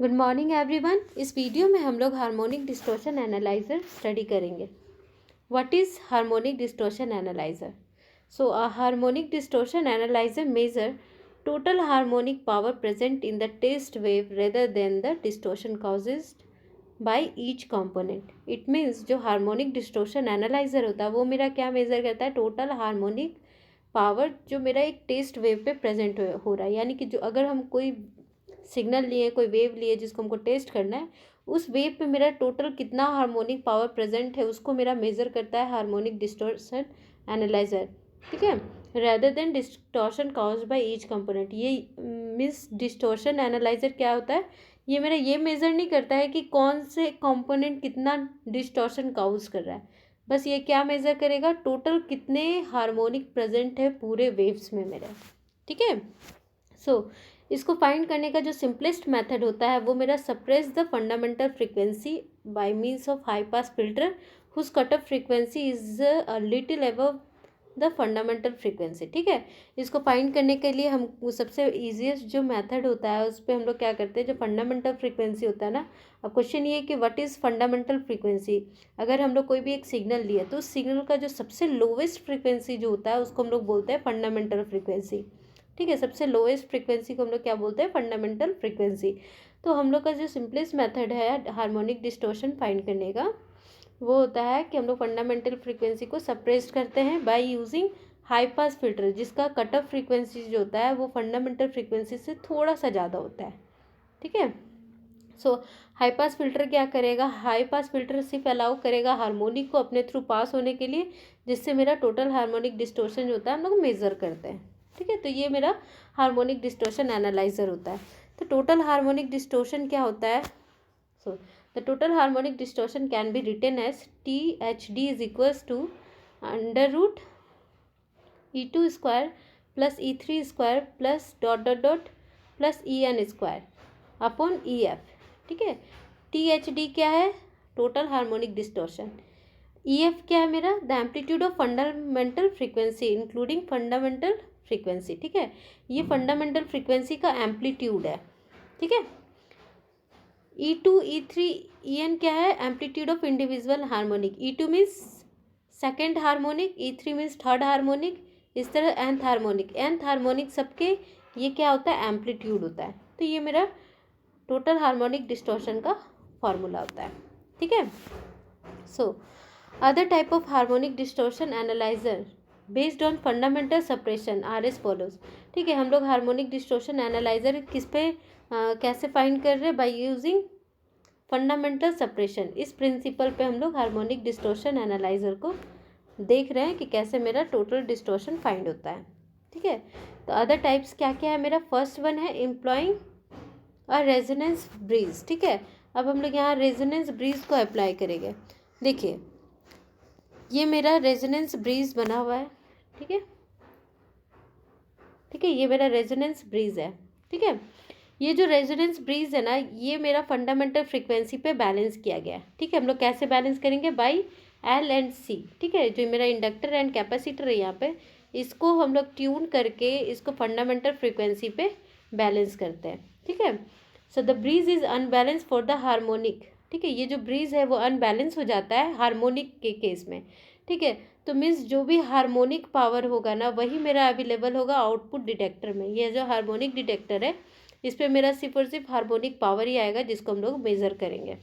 Good morning everyone. इस video में हम लोग हार्मोनिक डिस्टॉर्शन एनालाइजर स्टडी करेंगे। What is harmonic distortion analyser? So a harmonic distortion analyser measure total harmonic power present in the test wave rather than the distortion causes by each component. It means जो harmonic distortion analyser होता है वो मेरा क्या major करता है? Total harmonic power जो मेरा एक टेस्ट वेव पे प्रेजेंट हो रहा है, यानी कि जो अगर हम कोई सिग्नल लिए, कोई वेव लिए जिसको हमको टेस्ट करना है, उस वेव पे मेरा टोटल कितना हार्मोनिक पावर प्रेजेंट है उसको मेरा मेजर करता है हार्मोनिक डिस्टॉर्शन एनालाइजर। ठीक है, rather than distortion caused by each component. ये मीन्स डिस्टॉर्शन एनालाइजर क्या होता है? ये मेरा ये मेजर नहीं करता है कि कौन से कंपोनेंट कितना डिस्टॉर्शन काउज कर रहा है, बस ये क्या मेजर करेगा? टोटल कितने हार्मोनिक प्रेजेंट है पूरे वेव्स में मेरे। ठीक है, सो इसको फाइंड करने का जो सिंपलेस्ट मेथड होता है वो मेरा suppress the fundamental frequency by means of high pass filter whose cut off frequency is a little above the fundamental frequency. ठीक है, इसको फाइंड करने के लिए हम सबसे ईजीएस्ट जो मेथड होता है उस पर हम लोग क्या करते हैं, जो फंडामेंटल फ्रीक्वेंसी होता है ना। अब क्वेश्चन ये है कि व्हाट इज़ फंडामेंटल फ्रीक्वेंसी। अगर हम लोग कोई भी एक सिग्नल लिए तो उस सिग्नल का जो सबसे लोवेस्ट फ्रीक्वेंसी जो होता है उसको हम लोग बोलते हैं फंडामेंटल फ्रीक्वेंसी। ठीक है, सबसे लोएस्ट फ्रीक्वेंसी को हम लोग क्या बोलते हैं? Fundamental frequency. तो हम लोग का जो सिंपलेस्ट मेथड है हार्मोनिक डिस्टॉर्शन फाइंड करने का वो होता है कि हम लोग फंडामेंटल फ्रीक्वेंसी को सप्रेस करते हैं by using high pass filter, जिसका कट ऑफ फ्रीक्वेंसी जो होता है वो फंडामेंटल फ्रीक्वेंसी से थोड़ा सा ज़्यादा होता है। ठीक है, सो हाई पास फिल्टर क्या करेगा? हाई पास फिल्टर सिर्फ अलाउ करेगा हार्मोनिक को अपने थ्रू पास होने के लिए, जिससे मेरा टोटल हार्मोनिक डिस्टॉर्शन जो होता है हम लोग मेजर करते हैं। ठीक है, तो ये मेरा हार्मोनिक डिस्टॉर्शन एनालाइजर होता है। तो टोटल हार्मोनिक डिस्टॉर्शन क्या होता है? So the total harmonic distortion can be written as THD is equals to under root E2 square plus E3 square plus dot dot dot plus EN square upon EF। ठीक है, THD क्या है? Total harmonic distortion. EF क्या है मेरा? The amplitude of fundamental frequency including fundamental frequency. ठीक है, ये फंडामेंटल फ्रीक्वेंसी का एम्पलीट्यूड है। ठीक है, E2 E3 EN क्या है? Amplitude of individual harmonic. E2 means second harmonic, E3 means third harmonic, इस तरह nth हार्मोनिक। nth हार्मोनिक सबके ये क्या होता है? एम्पलीट्यूड होता है। तो ये मेरा टोटल हार्मोनिक डिस्टॉर्शन का फॉर्मूला होता है। ठीक है, so other type of harmonic distortion analyser based on fundamental separation R S follows. ठीक है, हम लोग हार्मोनिक डिस्टॉर्शन एनालाइजर किस पे कैसे फाइंड कर रहे हैं? By using fundamental separation. इस प्रिंसिपल पे हम लोग हार्मोनिक डिस्टॉर्शन एनालाइजर को देख रहे हैं कि कैसे मेरा टोटल डिस्टॉर्शन फाइंड होता है। ठीक है, तो अदर टाइप्स क्या क्या है मेरा? फर्स्ट वन है एम्प्लॉइंग अ रेजोनेंस ब्रीज। ठीक है, अब हम लोग यहाँ रेजोनेंस ब्रीज को अप्लाई करेंगे। देखिए, ये मेरा रेजोनेंस ब्रीज बना हुआ है। ठीक है, ठीक है, ये मेरा रेजोनेंस ब्रीज है। ठीक है, ये जो रेजोनेंस ब्रीज है ना, ये मेरा फंडामेंटल फ्रीक्वेंसी पे बैलेंस किया गया है। ठीक है, हम लोग कैसे बैलेंस करेंगे? By L and C। ठीक है, जो मेरा इंडक्टर एंड कैपेसिटर है यहाँ पे, इसको हम लोग ट्यून करके इसको फंडामेंटल फ्रीक्वेंसी पे बैलेंस करते हैं। ठीक है, so the breeze is unbalance for the harmonic. ठीक है, ये जो ब्रीज है वो अनबैलेंस हो जाता है हार्मोनिक के केस में। ठीक है, तो मीन्स जो भी हार्मोनिक पावर होगा ना वही मेरा अवेलेबल होगा आउटपुट डिटेक्टर में। ये जो हार्मोनिक डिटेक्टर है इस पर मेरा सिर्फ और सिर्फ हार्मोनिक पावर ही आएगा जिसको हम लोग मेजर करेंगे।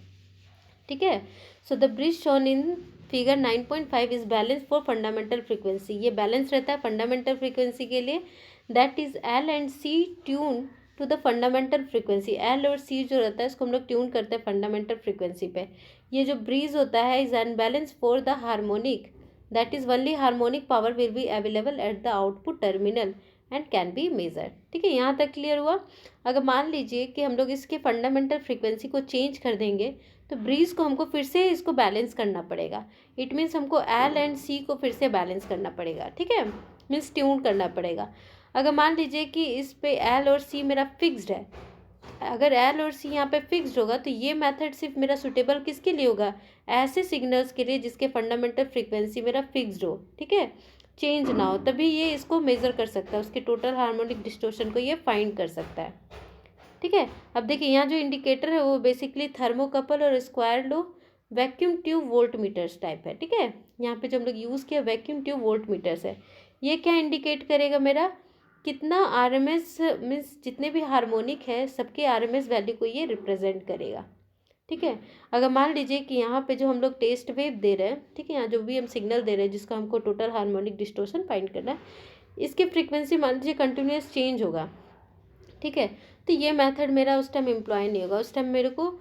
ठीक है, so the bridge shown in figure 9.5 is balance for fundamental frequency. ये बैलेंस रहता है फंडामेंटल फ्रीक्वेंसी के लिए। That is L and C tune to the fundamental frequency. L और C जो रहता है इसको हम लोग ट्यून करते हैं फंडामेंटल फ्रीक्वेंसी पे। ये जो ब्रीज होता है is unbalance for the harmonic, that is only harmonic power will be available at the output terminal and can be measured. ठीक है, यहाँ तक क्लियर हुआ? अगर मान लीजिए कि हम लोग इसके फंडामेंटल फ्रीक्वेंसी को चेंज कर देंगे तो ब्रीज को हमको फिर से इसको बैलेंस करना पड़ेगा। इट मीन्स हमको L एंड C को फिर से बैलेंस करना पड़ेगा। ठीक है, मीन्स ट्यून करना पड़ेगा। अगर मान लीजिए कि इस पे L और C मेरा फिक्स्ड है, अगर L और C यहाँ पे फिक्स्ड होगा तो ये मेथड सिर्फ मेरा सुटेबल किसके लिए होगा? ऐसे सिग्नल्स के लिए जिसके फंडामेंटल फ्रीक्वेंसी मेरा फिक्स्ड हो। ठीक है, चेंज ना हो, तभी ये इसको मेजर कर सकता है, उसके टोटल हार्मोनिक डिस्टॉर्शन को ये फाइंड कर सकता है। ठीक है। अब देखिए यहाँ जो इंडिकेटर है वो बेसिकली थर्मोकपल और square law vacuum tube volt meters type है। ठीक है, यहाँ पे जो हम लोग यूज़ किया वैक्यूम ट्यूब वोल्ट मीटर्स है। ये क्या इंडिकेट करेगा, मेरा कितना आरएमएस मीन्स जितने भी हार्मोनिक है सबके आरएमएस वैल्यू को ये रिप्रेजेंट करेगा। ठीक है, अगर मान लीजिए कि यहाँ पे जो हम लोग टेस्ट वेव दे रहे हैं, ठीक है, यहाँ जो भी हम सिग्नल दे रहे हैं जिसको हमको टोटल हार्मोनिक डिस्टोर्शन फाइंड करना है, इसकी फ्रीक्वेंसी मान लीजिए कंटिन्यूस चेंज होगा। ठीक है, तो ये मेथड मेरा उस टाइम एम्प्लॉय नहीं होगा, उस टाइम मेरे को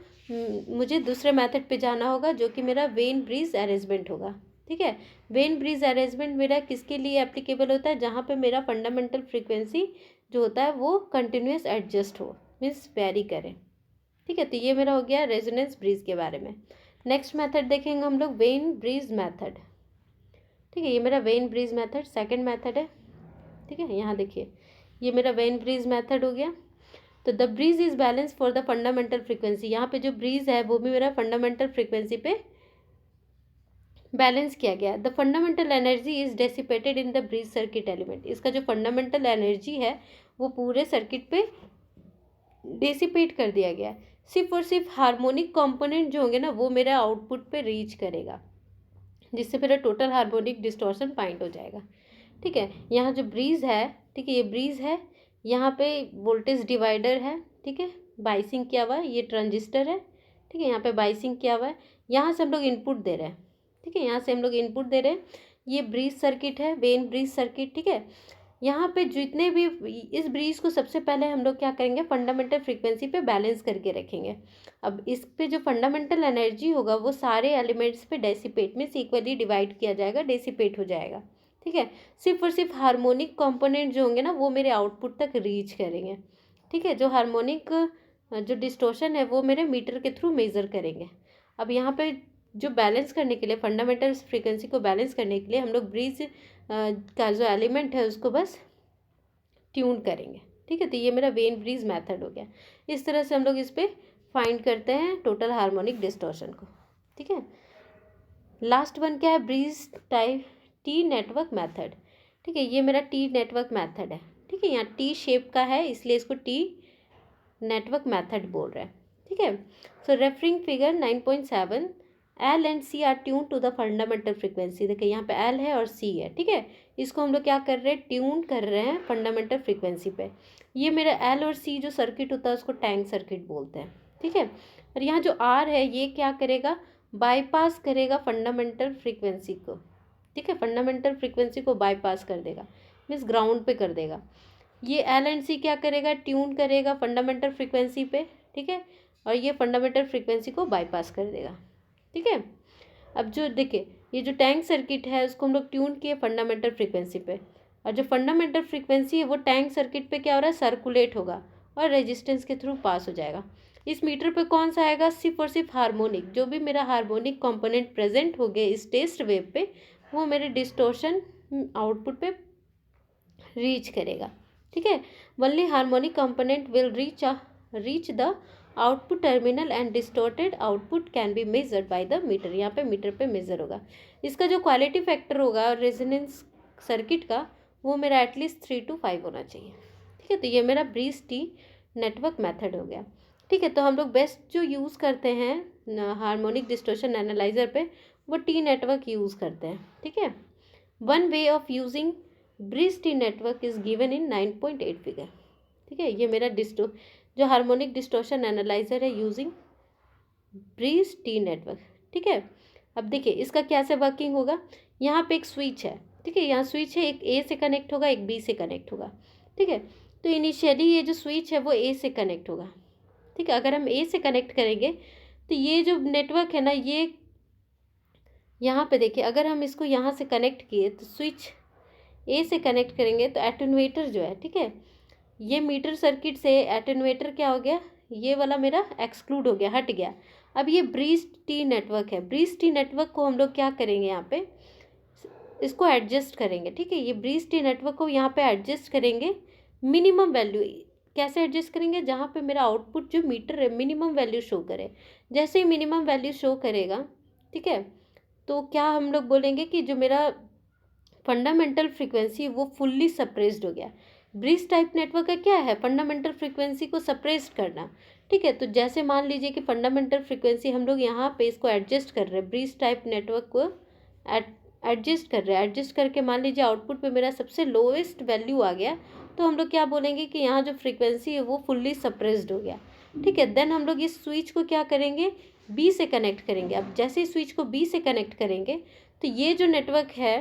मुझे दूसरे मेथड पे जाना होगा जो कि मेरा वेन ब्रिज अरेंजमेंट होगा। ठीक है, वेन ब्रिज अरेंजमेंट मेरा किसके लिए एप्लीकेबल होता है, जहाँ पे मेरा फंडामेंटल फ्रीक्वेंसी जो होता है वो कंटिन्यूस एडजस्ट हो, मीन्स वेरी करे। ठीक है, तो ये मेरा हो गया रेजोनेंस ब्रिज के बारे में। नेक्स्ट मेथड देखेंगे हम लोग वेन ब्रिज मेथड। ठीक है, ये मेरा Wien bridge method second method है। ठीक है, यहाँ देखिए ये मेरा वेन ब्रिज मेथड हो गया। तो the breeze is balance for the fundamental frequency, यहाँ पे जो ब्रीज है वो भी मेरा फंडामेंटल फ्रीक्वेंसी पे बैलेंस किया गया। The fundamental energy is dissipated in the breeze circuit element, इसका जो फंडामेंटल एनर्जी है वो पूरे सर्किट पे डेसिपेट कर दिया गया है। सिर्फ और सिर्फ हार्मोनिक कंपोनेंट जो होंगे ना वो मेरा आउटपुट पे रीच करेगा, जिससे मेरा टोटल हार्मोनिक डिस्टॉर्शन फाइंड हो जाएगा। ठीक है, यहाँ जो ब्रीज है, ठीक है, ये ब्रीज है, यहाँ पे वोल्टेज डिवाइडर है। ठीक है, बाइसिंग किया हुआ है, ये ट्रांजिस्टर है। ठीक है, यहाँ पे बाइसिंग किया हुआ है, यहाँ से हम लोग इनपुट दे रहे हैं। ठीक है, यहाँ से हम लोग इनपुट दे रहे हैं, ये ब्रीज सर्किट है, वेन ब्रीज सर्किट। ठीक है, यहाँ पे जितने भी इस ब्रीज को सबसे पहले हम लोग क्या करेंगे, फंडामेंटल फ्रीक्वेंसी पे बैलेंस करके रखेंगे। अब इस पे जो फंडामेंटल एनर्जी होगा वो सारे एलिमेंट्स पे डेसिपेट में इक्वली डिवाइड किया जाएगा, डेसिपेट हो जाएगा। ठीक है, सिर्फ और सिर्फ हार्मोनिक कंपोनेंट जो होंगे ना वो मेरे आउटपुट तक रीच करेंगे। ठीक है, जो हार्मोनिक जो डिस्टोर्शन है वो मेरे मीटर के थ्रू मेज़र करेंगे। अब यहाँ पे जो बैलेंस करने के लिए, फंडामेंटल फ्रीक्वेंसी को बैलेंस करने के लिए हम लोग ब्रीज का जो एलिमेंट है उसको बस ट्यून करेंगे। ठीक है, तो ये मेरा वेन ब्रीज मेथड हो गया। इस तरह से हम लोग इस पर फाइंड करते हैं टोटल हार्मोनिक डिस्टॉर्शन को। ठीक है, लास्ट वन क्या है, bridge type T network method. ठीक है, ये मेरा टी नेटवर्क मेथड है। ठीक है, यहाँ टी शेप का है इसलिए इसको टी नेटवर्क मेथड बोल रहे हैं। ठीक है, so referring figure 9.7 L and C are tune to the fundamental frequency. देखिए यहाँ पे एल है और सी है। ठीक है, इसको हम लोग क्या कर रहे हैं, ट्यून कर रहे हैं फंडामेंटल फ्रीक्वेंसी पे। ये मेरा एल और सी जो सर्किट होता है उसको टैंक सर्किट बोलते हैं। ठीक है, और यहाँ जो आर है ये क्या करेगा, बाईपास करेगा फंडामेंटल फ्रीक्वेंसी को। ठीक है, फंडामेंटल फ्रीक्वेंसी को बाईपास कर देगा, मीन्स ग्राउंड पे कर देगा। ये एल एंड सी क्या करेगा, ट्यून करेगा फंडामेंटल फ्रीक्वेंसी पे। ठीक है, और ये फंडामेंटल फ्रीक्वेंसी को बाईपास कर देगा। ठीक है, अब जो देखिए ये जो टैंक सर्किट है उसको हम लोग ट्यून किए फंडामेंटल फ्रीक्वेंसी पे, और जो फंडामेंटल फ्रीक्वेंसी है वो टैंक सर्किट पे क्या हो रहा है, सर्कुलेट होगा और रेजिस्टेंस के थ्रू पास हो जाएगा। इस मीटर पे कौन सा आएगा, सिर्फ और सिर्फ हार्मोनिक, जो भी मेरा हार्मोनिक कंपोनेंट प्रेजेंट हो गए इस टेस्ट वेव पे वो मेरे डिस्टोर्शन आउटपुट पे रीच करेगा। ठीक है, only harmonic component will reach the output terminal and distorted output can be measured by the meter. यहाँ पे मीटर पे मेजर होगा। इसका जो क्वालिटी फैक्टर होगा रेजोनेंस सर्किट का वो मेरा एटलीस्ट 3 to 5 होना चाहिए। ठीक है, तो ये मेरा ब्रीज टी नेटवर्क मेथड हो गया। ठीक है, तो हम लोग बेस्ट जो यूज़ करते हैं हार्मोनिक डिस्टोर्शन एनालाइजर पे वो टी नेटवर्क यूज़ करते हैं। ठीक है, one way of using bridge T network is given in 9.8 figure. ठीक है, ये मेरा जो हार्मोनिक डिस्टोर्शन एनालाइजर है यूजिंग ब्रीज टी नेटवर्क। ठीक है, अब देखिए इसका कैसे वर्किंग होगा, यहाँ पे एक स्विच है। ठीक है, यहाँ स्विच है, एक ए से कनेक्ट होगा एक बी से कनेक्ट होगा। ठीक है, तो इनिशियली ये जो स्विच है वो ए से कनेक्ट होगा। ठीक है, अगर हम ए से कनेक्ट करेंगे तो ये जो नेटवर्क है ना ये यहाँ पे देखिए, अगर हम इसको यहाँ से कनेक्ट किए तो स्विच ए से कनेक्ट करेंगे तो एटेन्यूएटर जो है, ठीक है, ये मीटर सर्किट से एटेन्यूएटर क्या हो गया, ये वाला मेरा एक्सक्लूड हो गया, हट गया। अब ये ब्रीज टी नेटवर्क है, ब्रीज टी नेटवर्क को हम लोग क्या करेंगे, यहाँ पे इसको एडजस्ट करेंगे। ठीक है, ये ब्रीज टी नेटवर्क को यहाँ पे एडजस्ट करेंगे मिनिमम वैल्यू। कैसे एडजस्ट करेंगे, जहाँ पे मेरा आउटपुट जो मीटर है मिनिमम वैल्यू शो करे। जैसे ही मिनिमम वैल्यू शो करेगा, ठीक है, तो क्या हम लोग बोलेंगे कि जो मेरा फंडामेंटल फ्रीक्वेंसी वो फुल्ली सप्रेस्ड हो गया। ब्रीज टाइप नेटवर्क का क्या है, फंडामेंटल फ्रीक्वेंसी को सप्रेस करना। ठीक है, तो जैसे मान लीजिए कि फंडामेंटल फ्रीक्वेंसी हम लोग यहाँ पे इसको एडजस्ट कर रहे हैं, ब्रीज टाइप नेटवर्क को एडजस्ट कर रहे हैं, एडजस्ट करके मान लीजिए आउटपुट पे मेरा सबसे लोएस्ट वैल्यू आ गया, तो हम लोग क्या बोलेंगे कि यहाँ जो फ्रीक्वेंसी है वो फुल्ली सप्रेस्ड हो गया। ठीक है, देन हम लोग इस स्विच को क्या करेंगे, बी से कनेक्ट करेंगे। अब जैसे इस स्विच को बी से कनेक्ट करेंगे तो ये जो नेटवर्क है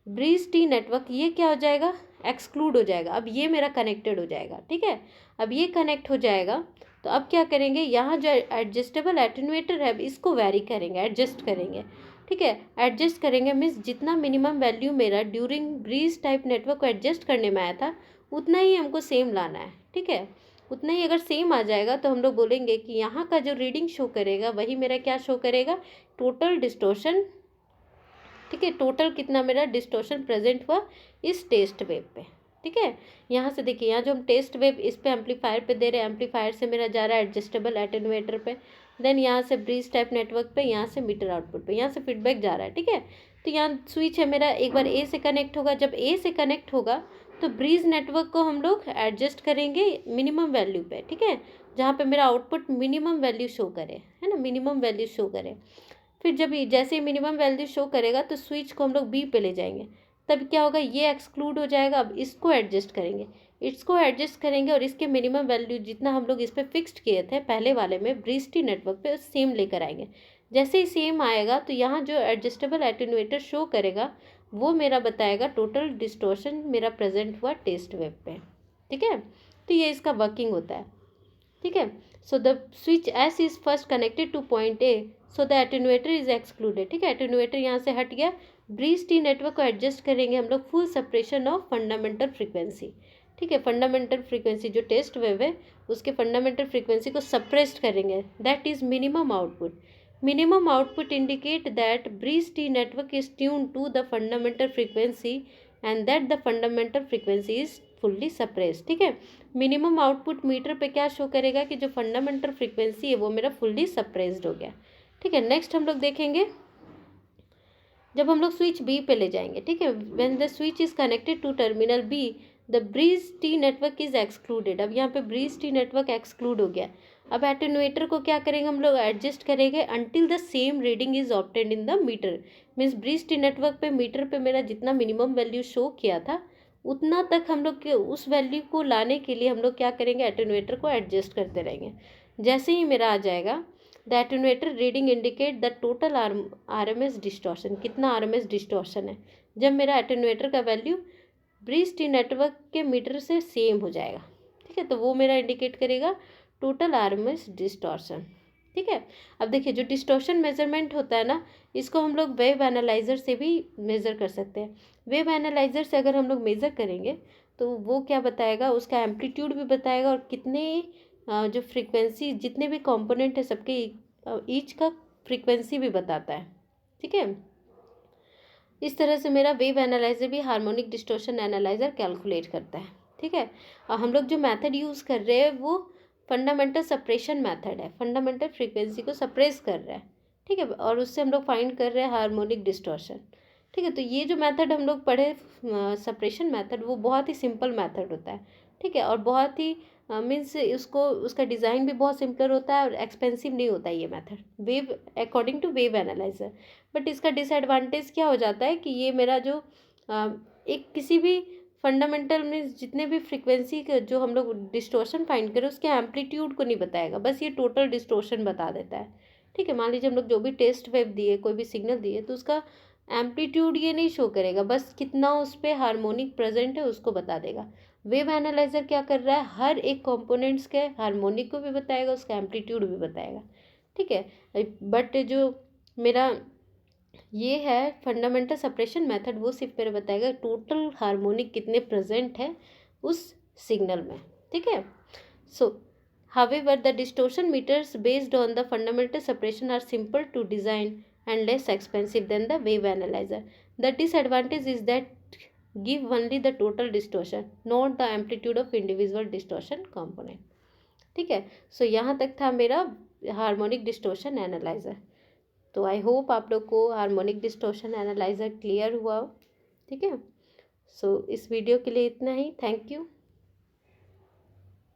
ब्रीज टी नेटवर्क, ये क्या हो जाएगा, एक्सक्लूड हो जाएगा। अब ये मेरा कनेक्टेड हो जाएगा। ठीक है, अब ये कनेक्ट हो जाएगा तो अब क्या करेंगे, यहाँ जो एडजस्टेबल एटेन्यूएटर है इसको वैरी करेंगे, एडजस्ट करेंगे। ठीक है, एडजस्ट करेंगे मीन्स जितना मिनिमम वैल्यू मेरा ड्यूरिंग ब्रीज टाइप नेटवर्क को एडजस्ट करने में आया था उतना ही हमको सेम लाना है। ठीक है, उतना ही अगर सेम आ जाएगा तो हम लोग बोलेंगे कि यहाँ का जो रीडिंग शो करेगा वही मेरा क्या शो करेगा, टोटल डिस्टोर्शन। ठीक है, टोटल कितना मेरा डिस्टोर्शन प्रेजेंट हुआ इस टेस्ट वेव पे। ठीक है, यहाँ से देखिए, यहाँ जो हम टेस्ट वेव इस पे एम्पलीफायर पे दे रहे हैं, एम्पलीफायर से मेरा जा रहा है एडजस्टेबल एटेन्यूएटर पे, देन यहाँ से ब्रीज टाइप नेटवर्क पे, यहाँ से मीटर आउटपुट पे, यहाँ से फीडबैक जा रहा है। ठीक है, तो यहाँ स्विच है मेरा, एक बार ए से कनेक्ट होगा, जब ए से कनेक्ट होगा तो ब्रीज नेटवर्क को हम लोग एडजस्ट करेंगे मिनिमम वैल्यू पे। ठीक है, जहाँ पे मेरा आउटपुट मिनिमम वैल्यू शो करे, है ना, मिनिमम वैल्यू शो करे। फिर जब जैसे ही मिनिमम वैल्यू शो करेगा तो स्विच को हम लोग बी पे ले जाएंगे, तब क्या होगा, ये एक्सक्लूड हो जाएगा। अब इसको एडजस्ट करेंगे, इसको एडजस्ट करेंगे और इसके मिनिमम वैल्यू जितना हम लोग इस पर फिक्स्ड किए थे पहले वाले में ब्रीज टी नेटवर्क पे, सेम लेकर आएंगे। जैसे ही सेम आएगा तो यहाँ जो एडजस्टेबल एटेन्यूएटर शो करेगा वो मेरा बताएगा टोटल डिस्टोर्शन मेरा प्रेजेंट हुआ टेस्ट वेव पे। ठीक है, तो ये इसका वर्किंग होता है। ठीक है, so the switch S is first connected to point A, so the attenuator is excluded. ठीक है, एटेन्यूएटर यहाँ से हट गया, ब्रीज टी नेटवर्क को एडजस्ट करेंगे हम लोग, full separation of fundamental frequency. ठीक है, फंडामेंटल फ्रीक्वेंसी जो टेस्ट वेव है उसके फंडामेंटल फ्रीक्वेंसी को सप्रेस्ड करेंगे, that is minimum output. Minimum output indicate that bridge T network is tune to the fundamental frequency and that the fundamental frequency is fully suppressed. ठीक है, minimum output metre पे क्या show करेगा कि जो fundamental frequency है वो मेरा फुल्ली सप्रेस्ड हो गया। ठीक है, नेक्स्ट हम लोग देखेंगे जब हम लोग स्विच बी पे ले जाएंगे। ठीक है, when the switch is connected to terminal B the bridge T network is excluded. अब यहाँ पे ब्रीज टी नेटवर्क एक्सक्लूड हो गया। अब एटेन्यूएटर को क्या करेंगे हम लोग, एडजस्ट करेंगे until the same reading is obtained in the meter. Means bridge T network पे मीटर पे मेरा जितना मिनिमम वैल्यू शो किया था उतना तक हम लोग के उस वैल्यू को लाने के लिए हम लोग क्या करेंगे, एटेन्यूएटर को एडजस्ट करते रहेंगे। जैसे ही मेरा आ जाएगा the attenuator reading indicate the total RMS distortion, कितना आरएमएस डिस्टॉर्शन है, जब मेरा एटेन्यूएटर का वैल्यू ब्रीज टी नेटवर्क के मीटर से सेम हो जाएगा। ठीक है, तो वो मेरा इंडिकेट करेगा टोटल आरएमएस डिस्टॉर्शन। ठीक है, अब देखिए जो डिस्टॉर्शन मेजरमेंट होता है ना, इसको हम लोग वेव एनालाइजर से भी मेज़र कर सकते हैं। वेव एनालाइजर से अगर हम लोग मेज़र करेंगे तो वो क्या बताएगा, उसका एम्पलीट्यूड भी बताएगा और कितने जो फ्रीक्वेंसी जितने भी कंपोनेंट है सबके ईच का फ्रीक्वेंसी भी बताता है। ठीक है, इस तरह से मेरा वेव एनालाइजर भी हार्मोनिक डिस्टॉर्शन एनालाइजर कैलकुलेट करता है। ठीक है, और हम लोग जो मेथड यूज़ कर रहे हैं वो फंडामेंटल सप्रेशन मेथड है, फंडामेंटल फ्रीक्वेंसी को सप्रेस कर रहा है। ठीक है, और उससे हम लोग फाइंड कर रहे हैं हार्मोनिक डिस्टॉर्शन। ठीक है, तो ये जो मेथड हम लोग पढ़े सप्रेशन मेथड वो बहुत ही सिंपल मेथड होता है। ठीक है, और बहुत ही मीन्स उसका डिज़ाइन भी बहुत सिंपल होता है और एक्सपेंसिव नहीं होता है ये method, wave according to wave analyser. But इसका डिसएडवांटेज क्या हो जाता है कि ये मेरा जो एक किसी भी फंडामेंटल मीन्स जितने भी फ्रीक्वेंसी के जो हम लोग डिस्टोर्शन फाइंड करें उसके एम्पलीट्यूड को नहीं बताएगा, बस ये टोटल डिस्टोर्शन बता देता है। ठीक है, मान लीजिए हम लोग जो भी टेस्ट वेव दिए, कोई भी सिग्नल दिए, तो उसका एम्पलीट्यूड ये नहीं शो करेगा, बस कितना उस पर हार्मोनिक प्रेजेंट है उसको बता देगा। वेव एनालाइजर क्या कर रहा है, हर एक कंपोनेंट्स के हार्मोनिक को भी बताएगा, उसका एम्पलीट्यूड भी बताएगा। ठीक है, बट जो मेरा ये है फंडामेंटल सेपरेशन मेथड वो सिर्फ मेरे बताएगा टोटल हार्मोनिक कितने प्रेजेंट है उस सिग्नल में। ठीक है, सो however the distortion meters based on the fundamental separation are simple to design and less expensive than the wave analyzer. The disadvantage is that give only the total distortion, not the amplitude of individual distortion component. ठीक है, सो यहाँ तक था मेरा harmonic distortion analyser. तो I hope आप लोग को हार्मोनिक डिस्टोर्शन एनालाइजर क्लियर हुआ हो। ठीक है, सो इस वीडियो के लिए इतना ही। Thank you.